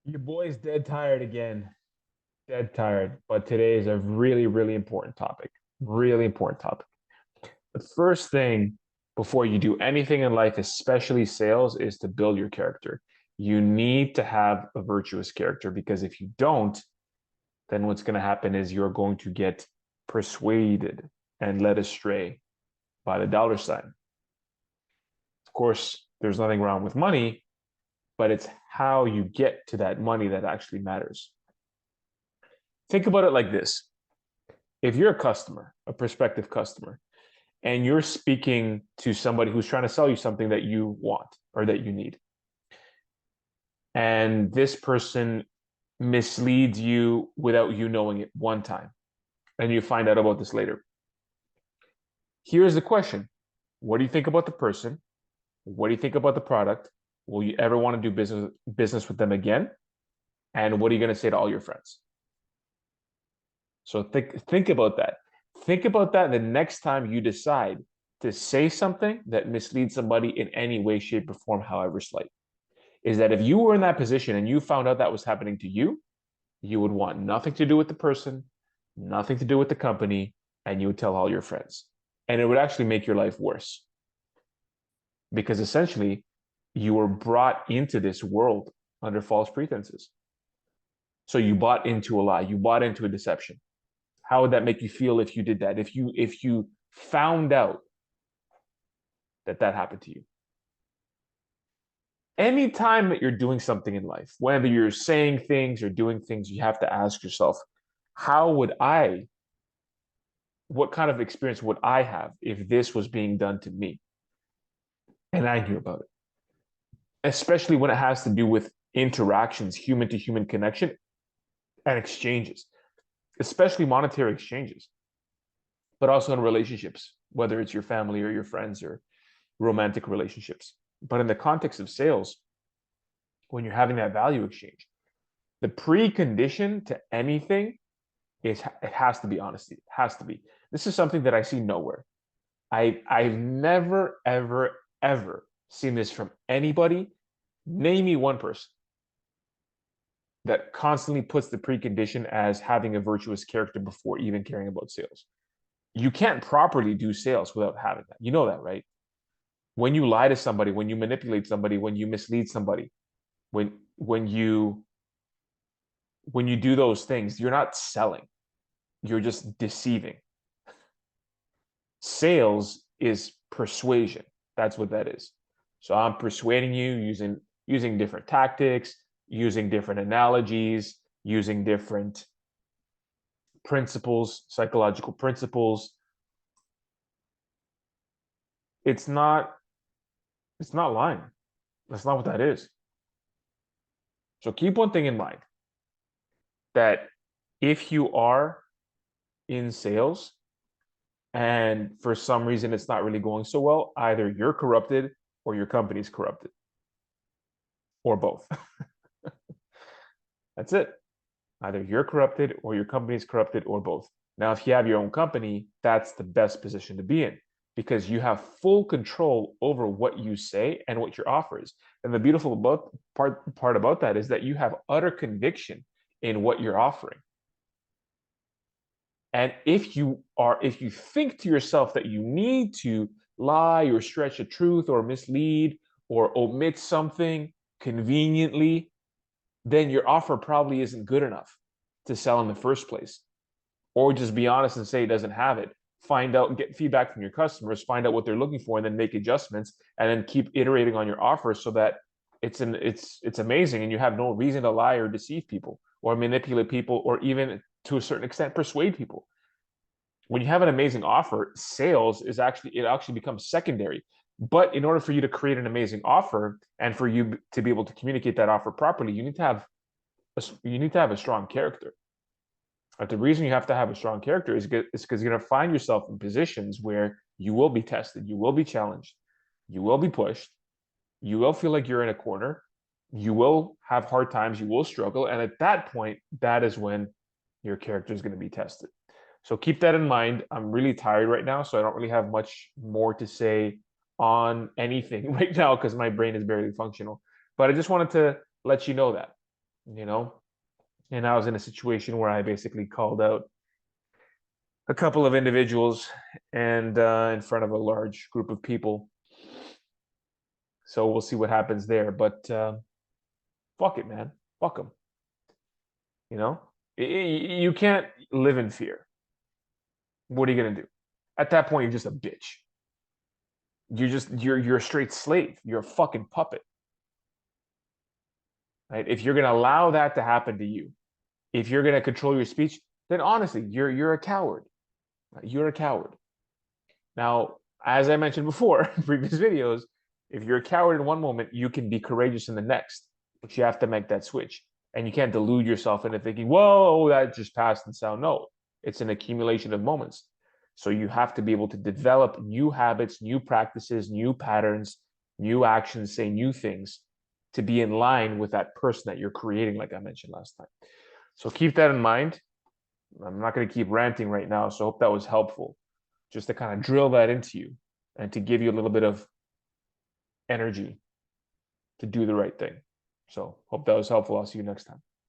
Your boy's dead tired again. Dead tired. But today is a really, really important topic. Really important topic. The first thing before you do anything in life, especially sales, is to build your character. You need to have a virtuous character because if you don't, then what's going to happen is you're going to get persuaded and led astray by the dollar sign. Of course, there's nothing wrong with money, but it's how you get to that money that actually matters. Think about it like this. If you're a customer, a prospective customer, and you're speaking to somebody who's trying to sell you something that you want or that you need, and this person misleads you without you knowing it one time, and you find out about this later. Here's the question. What do you think about the person? What do you think about the product? Will you ever want to do business with them again? And what are you going to say to all your friends? So think about that. Think about that the next time you decide to say something that misleads somebody in any way, shape, or form, however slight. Is that if you were in that position and you found out that was happening to you, you would want nothing to do with the person, nothing to do with the company, and you would tell all your friends. And it would actually make your life worse because essentially you were brought into this world under false pretenses. So you bought into a lie, you bought into a deception. How would that make you feel if you did that? If you found out that that happened to you? Anytime that you're doing something in life, whether you're saying things or doing things, you have to ask yourself, how would I, what kind of experience would I have if this was being done to me? And I knew about it, especially when it has to do with interactions, human to human connection and exchanges, especially monetary exchanges, but also in relationships, whether it's your family or your friends or romantic relationships. But in the context of sales, when you're having that value exchange, the precondition to anything is it has to be honesty. It has to be. This is something that I see nowhere. I've never, ever, ever seen this from anybody. Name me one person that constantly puts the precondition as having a virtuous character before even caring about sales. You can't properly do sales without having that. You know that, right? When you lie to somebody, when you manipulate somebody, when you mislead somebody, when you do those things, you're not selling. You're just deceiving. Sales is persuasion. That's what that is. So I'm persuading you using different tactics, using different analogies, using different principles, psychological principles. It's not it's not lying. That's not what that is. So keep one thing in mind that if you are in sales and for some reason it's not really going so well, either you're corrupted or your company's corrupted or both. That's it. Either you're corrupted or your company's corrupted or both. Now, if you have your own company, that's the best position to be in because you have full control over what you say and what your offer is. And the beautiful part about that is that you have utter conviction in what you're offering. And if you think to yourself that you need to lie or stretch the truth or mislead or omit something conveniently, then your offer probably isn't good enough to sell in the first place. Or just be honest and say it doesn't have it. Find out, get feedback from your customers, find out what they're looking for, and then make adjustments, and then keep iterating on your offer so that it's amazing, and you have no reason to lie or deceive people or manipulate people or even to a certain extent persuade people. When you have an amazing offer, sales is actually it actually becomes secondary. But in order for you to create an amazing offer and for you to be able to communicate that offer properly, you need to have a strong character. But the reason you have to have a strong character is because you're going to find yourself in positions where you will be tested, you will be challenged, you will be pushed, you will feel like you're in a corner, you will have hard times, you will struggle. And at that point, that is when your character is going to be tested. So keep that in mind. I'm really tired right now, so I don't really have much more to say on anything right now because my brain is barely functional. But I just wanted to let you know that. you know? And I was in a situation where I basically called out a couple of individuals and in front of a large group of people. So we'll see what happens there. But fuck it, man. Fuck them. You know, you can't live in fear. What are you gonna do? At that point, you're just a bitch. You're a straight slave. You're a fucking puppet. Right? If you're gonna allow that to happen to you, if you're gonna control your speech, then honestly, you're a coward. You're a coward. Now, as I mentioned before in previous videos, if you're a coward in one moment, you can be courageous in the next, but you have to make that switch. And you can't delude yourself into thinking, whoa, that just passed and sound. No, it's an accumulation of moments. So you have to be able to develop new habits, new practices, new patterns, new actions, say new things to be in line with that person that you're creating, like I mentioned last time. So keep that in mind. I'm not going to keep ranting right now, so I hope that was helpful just to kind of drill that into you and to give you a little bit of energy to do the right thing. So hope that was helpful. I'll see you next time.